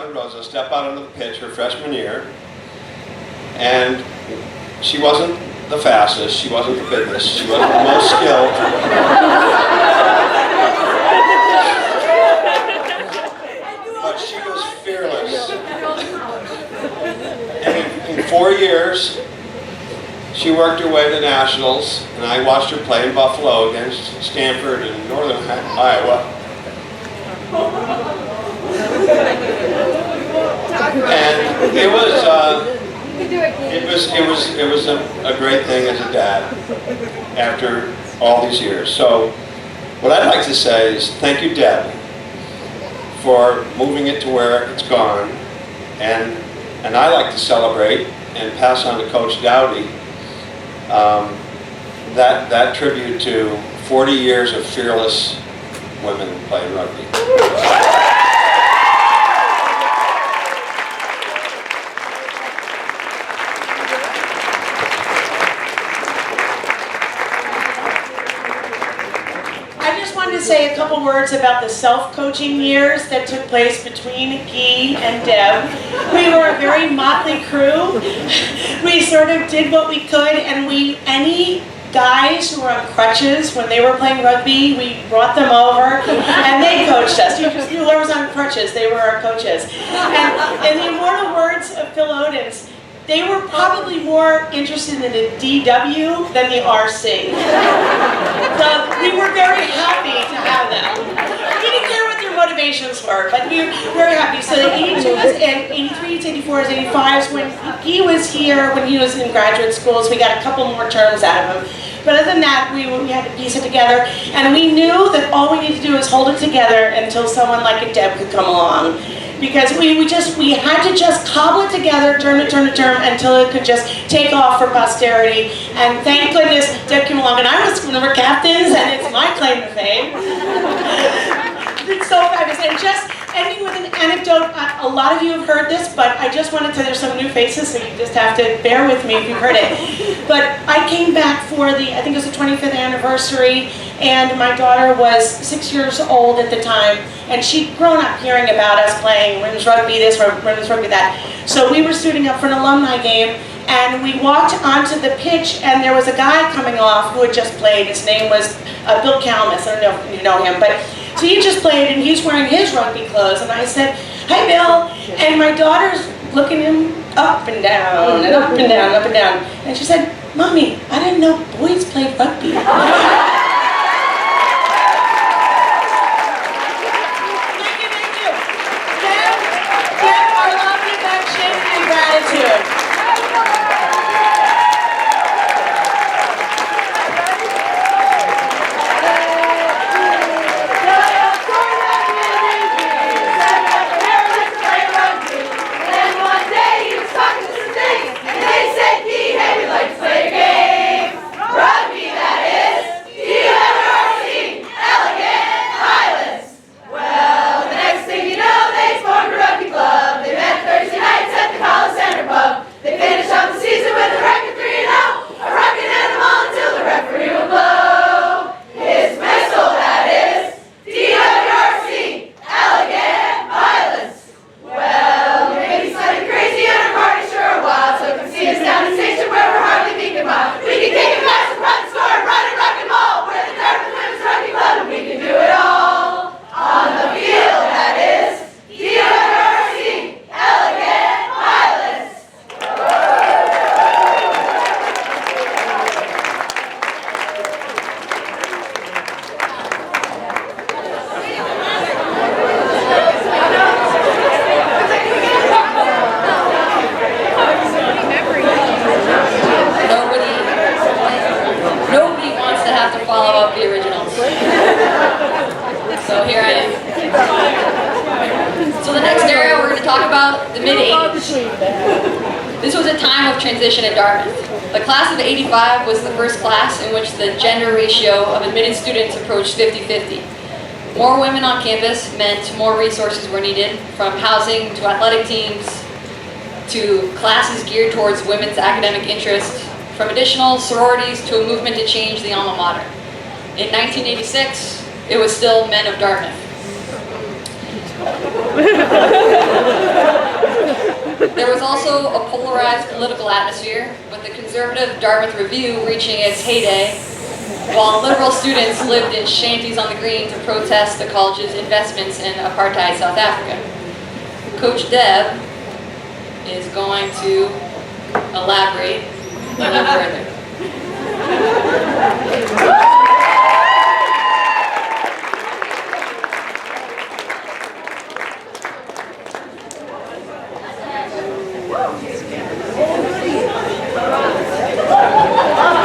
daughter Rosa step out onto the pitch her freshman year, and she wasn't the fastest, she wasn't the biggest, she wasn't the most skilled. But she was fearless. And in 4 years, she worked her way to the Nationals, and I watched her play in Buffalo against Stanford in northern Iowa. And it was a great thing as a dad after all these years. So what I'd like to say is thank you, Deb, for moving it to where it's gone, and I like to celebrate and pass on to Coach Dowdy that tribute to 40 years of fearless women playing rugby. Say a couple words about the self-coaching years that took place between Guy and Deb. We were a very motley crew. We sort of did what we could, and any guys who were on crutches when they were playing rugby, we brought them over and they coached us. Whoever was on crutches, they were our coaches. And in the immortal words of Phil Odens, they were probably more interested in the DW than the RC. So we were very happy to have them. We didn't care what their motivations were, but we were very happy. So the 82s and 83s, 84s, 85s, when he was here, when he was in graduate school, so we got a couple more terms out of him. But other than that, we had to piece it together, and we knew that all we needed to do was hold it together until someone like a Deb could come along. Because we had to just cobble it together, term to term to term, until it could just take off for posterity. And thank goodness Deb came along, and I was one of her captains, and it's my claim to fame. It's so fabulous. And just ending with an anecdote, a lot of you have heard this, but I just wanted to, there's some new faces, so you just have to bear with me if you've heard it. But I came back for I think it was the 25th anniversary, and my daughter was 6 years old at the time, and she'd grown up hearing about us playing women's rugby this, women's rugby that. So we were suiting up for an alumni game, and we walked onto the pitch, and there was a guy coming off who had just played. His name was Bill Kalmus. I don't know if you know him, but so he just played, and he's wearing his rugby clothes, and I said, "Hi, Bill," and my daughter's looking him up and down, and up and down, up and down, and she said, "Mommy, I didn't know boys played rugby." This was a time of transition at Dartmouth. The class of '85 was the first class in which the gender ratio of admitted students approached 50-50. More women on campus meant more resources were needed, from housing to athletic teams to classes geared towards women's academic interests, from additional sororities to a movement to change the alma mater. In 1986, it was still men of Dartmouth. There was also a polarized political atmosphere, with the conservative Dartmouth Review reaching its heyday, while liberal students lived in shanties on the green to protest the college's investments in apartheid South Africa. Coach Deb is going to elaborate a little further.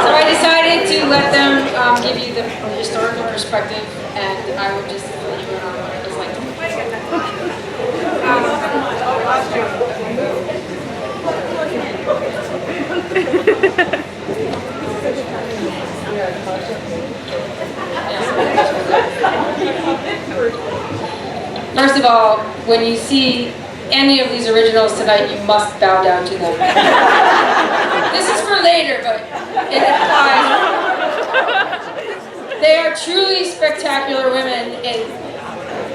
So I decided to let them give you the historical perspective, and I would just fill you in on what it was like to First of all, when you see any of these originals tonight, you must bow down to them. This is for later, but it applies. They are truly spectacular women in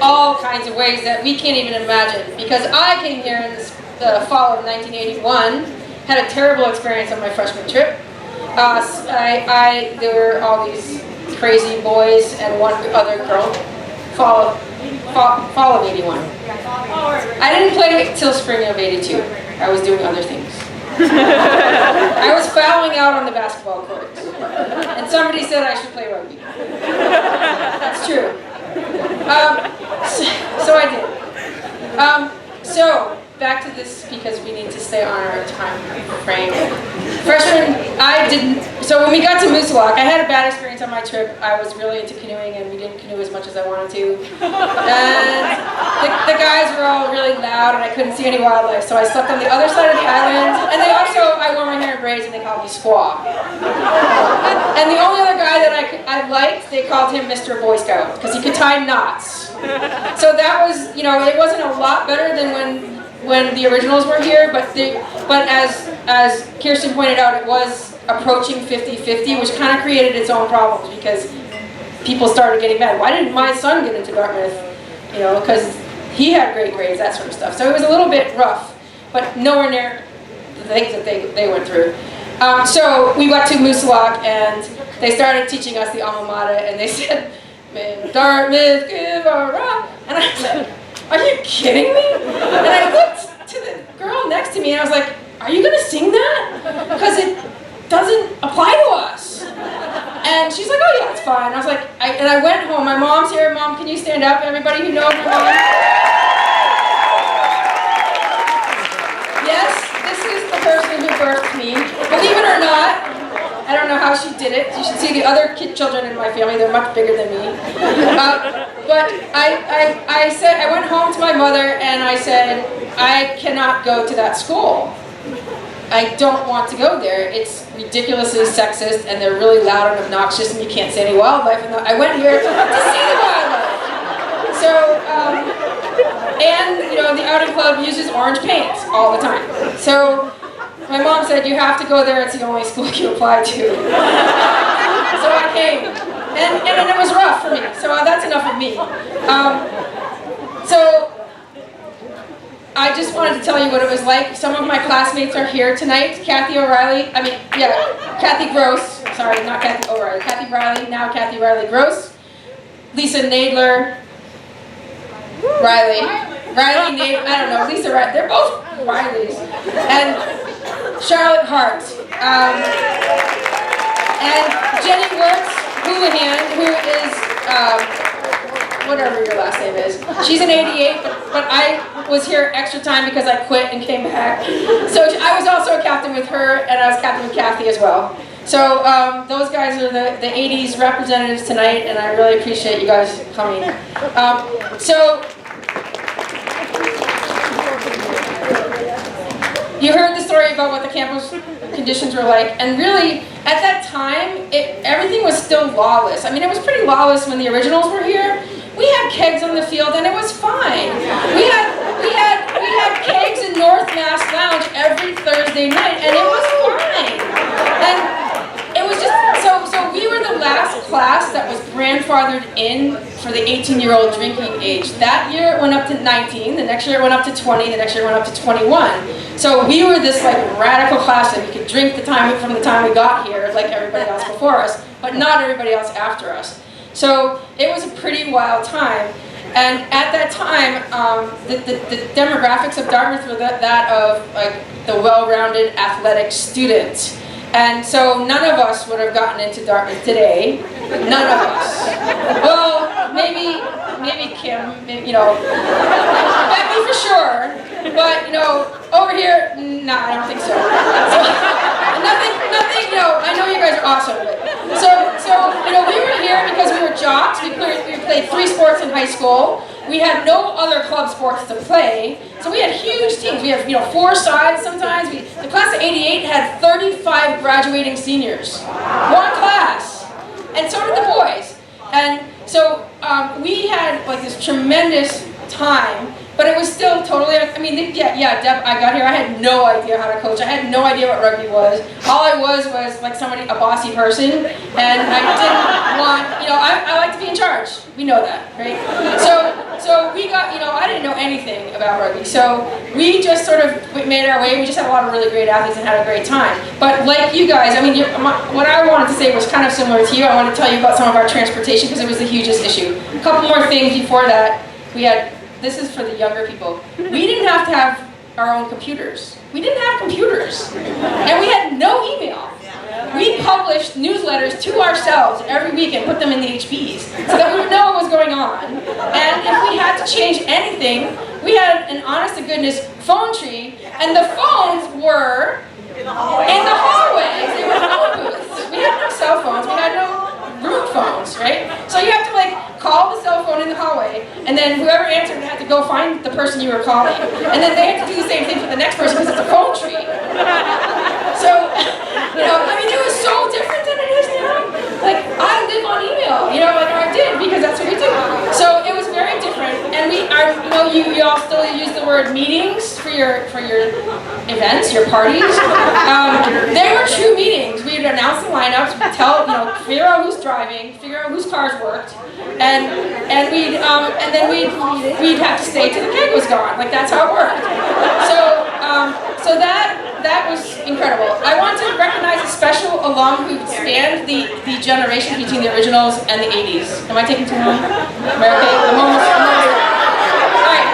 all kinds of ways that we can't even imagine. Because I came here in the fall of 1981, had a terrible experience on my freshman trip. There were all these crazy boys and one other girl, fall of 81. I didn't play till spring of 82. I was doing other things. I was fouling out on the basketball court. And somebody said I should play rugby. That's true. So I did. So back to this, because we need to stay on our time frame. Freshman, I didn't. So when we got to Moosilauke, I had a bad experience on my trip. I was really into canoeing, and we didn't canoe as much as I wanted to. And the guys were all really loud, and I couldn't see any wildlife. So I slept on the other side of the island. And they also, I wore my hair in braids, and they called me Squaw. And the only other guy that I liked, they called him Mr. Boy Scout, because he could tie knots. So that was, you know, it wasn't a lot better than when the originals were here, but as Kirsten pointed out, it was approaching 50-50, which kind of created its own problems, because people started getting mad. Why didn't my son get into Dartmouth? You know, because he had great grades, that sort of stuff. So it was a little bit rough, but nowhere near the things that they went through. So we got to Moosilauke, and they started teaching us the alma mater, and they said, "May Dartmouth give a rock," and I said, "Are you kidding me?" And I looked to the girl next to me and I was like, "Are you gonna sing that? Because it doesn't apply to us." And she's like, "Oh yeah, it's fine." I was like, I went home. My mom's here. Mom, can you stand up? Everybody who knows my mom. Yes, this is the person who birthed me. Believe it or not, I don't know how she did it. You should see the other children in my family. They're much bigger than me. But I said, I went home to my mother and I said, "I cannot go to that school. I don't want to go there. It's ridiculously sexist, and they're really loud and obnoxious, and you can't see any wildlife." And I went here to see the wildlife. So, and you know, the outing club uses orange paint all the time. So my mom said, "You have to go there. It's the only school you apply to." So I came, and it was rough for me. So that's enough of me. So I just wanted to tell you what it was like. Some of my classmates are here tonight. Kathy Gross. Sorry, not Kathy O'Reilly. Kathy Riley, now Kathy Riley Gross. Lisa Nadler. Riley, Nadler, I don't know, Lisa Riley. They're both Rileys. And Charlotte Hart. And Jenny Wirtz Houlihan, who is, whatever your last name is. She's an 88, but I was here extra time because I quit and came back. So I was also a captain with her, and I was captain with Kathy as well. So those guys are the 80s representatives tonight, and I really appreciate you guys coming. So you heard the story about what the campus conditions were like, and really, at that time, everything was still lawless. I mean, it was pretty lawless when the originals were here. We had kegs on the field, and it was fine. We had kegs in North Mass Lounge every Thursday night, and it was fine. And it was just so we were the last class that was grandfathered in for the 18-year-old drinking age. That year it went up to 19, the next year it went up to 20, the next year it went up to 21. So we were this like radical class that we could drink from the time we got here, like everybody else before us, but not everybody else after us. So it was a pretty wild time. And at that time, the demographics of Dartmouth were that of like the well-rounded athletic student. And so none of us would have gotten into Dartmouth today. None of us. Well, maybe Kim, maybe, you know, Becky for sure. But, you know, over here, nah, I don't think so. So nothing, you know, I know you guys are awesome. But, so, you know, we were here because we were jocks. We played 3 sports in high school. We had no other club sports to play, so we had huge teams. We had, you know, 4 sides sometimes. The class of '88 had 35 graduating seniors, 1 class, and so did the boys. And so we had like this tremendous time, but it was still totally, I mean, yeah, Deb, I got here, I had no idea how to coach. I had no idea what rugby was. All I was like a bossy person, and I didn't want, you know, I like to be in charge. We know that, right? So we got, you know, I didn't know anything about rugby, so we just sort of made our way. We just had a lot of really great athletes and had a great time. But like you guys, I mean, what I wanted to say was kind of similar to you. I wanted to tell you about some of our transportation because it was the hugest issue. A couple more things before that. We had, this is for the younger people. We didn't have to have our own computers. We didn't have computers. And we had no email. We published newsletters to ourselves every week and put them in the HPs so that we would know what was going on. And if we had to change anything, we had an honest-to-goodness phone tree, and the phones were in the hallways. They were phone booths. We had no cell phones. We had no room phones, right? So you have to like call the cell phone in the hallway, and then whoever answered had to go find the person you were calling, and then they had to do the same thing for the next person because it's a phone tree. So, you know, I mean, it was so different than it is now. Like, I live on email, you know, like I did because that's what we do. So it was very different, and we are, you know, you all still use the word meetings for your events, your parties. They were true meetings. We'd announce the lineups, we'd tell, you know, figure out who's driving, figure out whose cars worked, and then we'd have to stay till the keg was gone. Like that's how it worked. So that was incredible. I want to recognize a special alum who spanned the generation between the originals and the 80s. Am I taking too long? Am I okay? I'm almost. All right.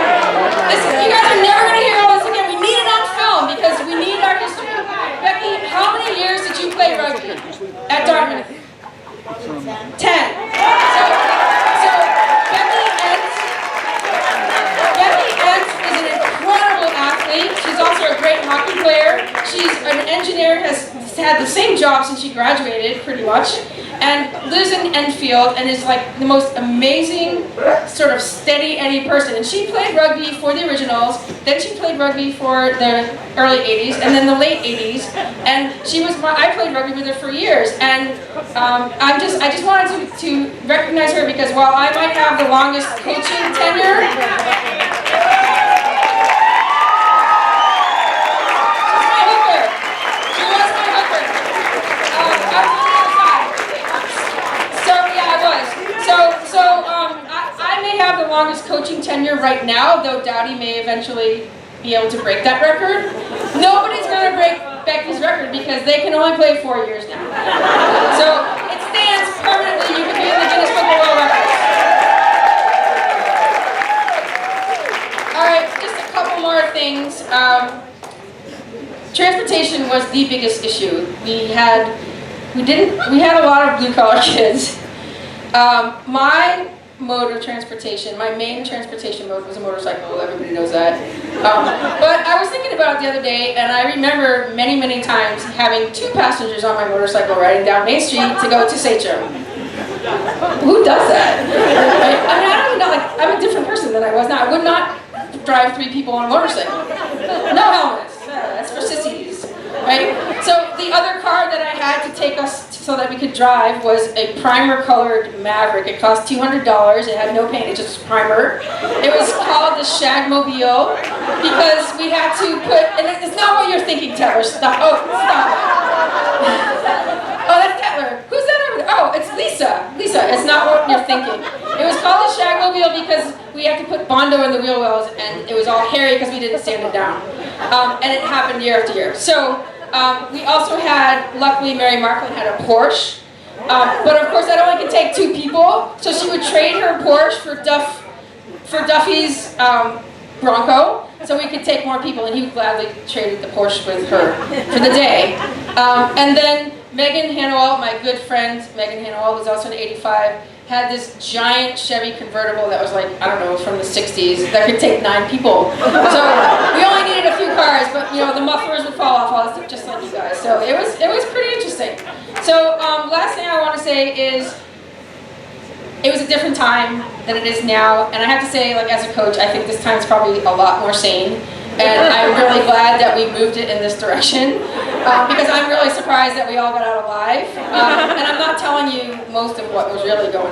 Listen, you guys are never going to hear all this again. We need it on film because we need our history. Becky, how many years did you play rugby at Dartmouth? 10. So Becky Entz is an incredible athlete. She's also a great hockey player. She's an engineer, has had the same job since she graduated, pretty much, and lives in Enfield and is like the most amazing sort of steady Eddie person. And she played rugby for the originals, then she played rugby for the early 80s, and then the late 80s. And I played rugby with her for years. And I just wanted to recognize her because while I might have the longest coaching tenure, I may have the longest coaching tenure right now, though Dowdy may eventually be able to break that record. Nobody's going to break Becky's record because they can only play 4 years now. So it stands permanently. You can be in the Guinness Book of World Records. All right, just a couple more things. Transportation was the biggest issue. We had a lot of blue-collar kids. My mode of transportation, my main transportation mode was a motorcycle, everybody knows that. But I was thinking about it the other day, and I remember many, many times having 2 passengers on my motorcycle riding down Main Street to go to Sachem. Who does that? I mean, I don't know, like, I'm a different person than I was now. I would not drive 3 people on a motorcycle. No helmets, that's for sissies, right? So the other car that I had to take us so that we could drive was a primer-colored Maverick. It cost $200. It had no paint, it just was primer. It was called the Shagmobile because we had to put, and it's not what you're thinking, Taylor. Stop. Oh, stop. Oh, that's Taylor. Who's that over there? Oh, it's Lisa. Lisa, it's not what you're thinking. It was called a Shagmobile because we had to put Bondo in the wheel wells, and it was all hairy because we didn't sand it down. And it happened year after year. So we also had, luckily Mary Marklin had a Porsche. But of course that only could take 2 people, so she would trade her Porsche for Duffy's Bronco, so we could take more people, and he would gladly trade the Porsche with her for the day. And then Megan Hanwell, my good friend Megan Hanwell, was also in '85, had this giant Chevy convertible that was like, I don't know, from the 60s, that could take 9 people. So we only needed a few cars, but you know, the mufflers would fall off all that stuff, just like you guys. So it was pretty interesting. So last thing I want to say is, it was a different time than it is now, and I have to say, like, as a coach, I think this time's probably a lot more sane, and I'm really glad that we moved it in this direction, because I'm really surprised that we all got out alive, and I'm not telling you most of what was really going on.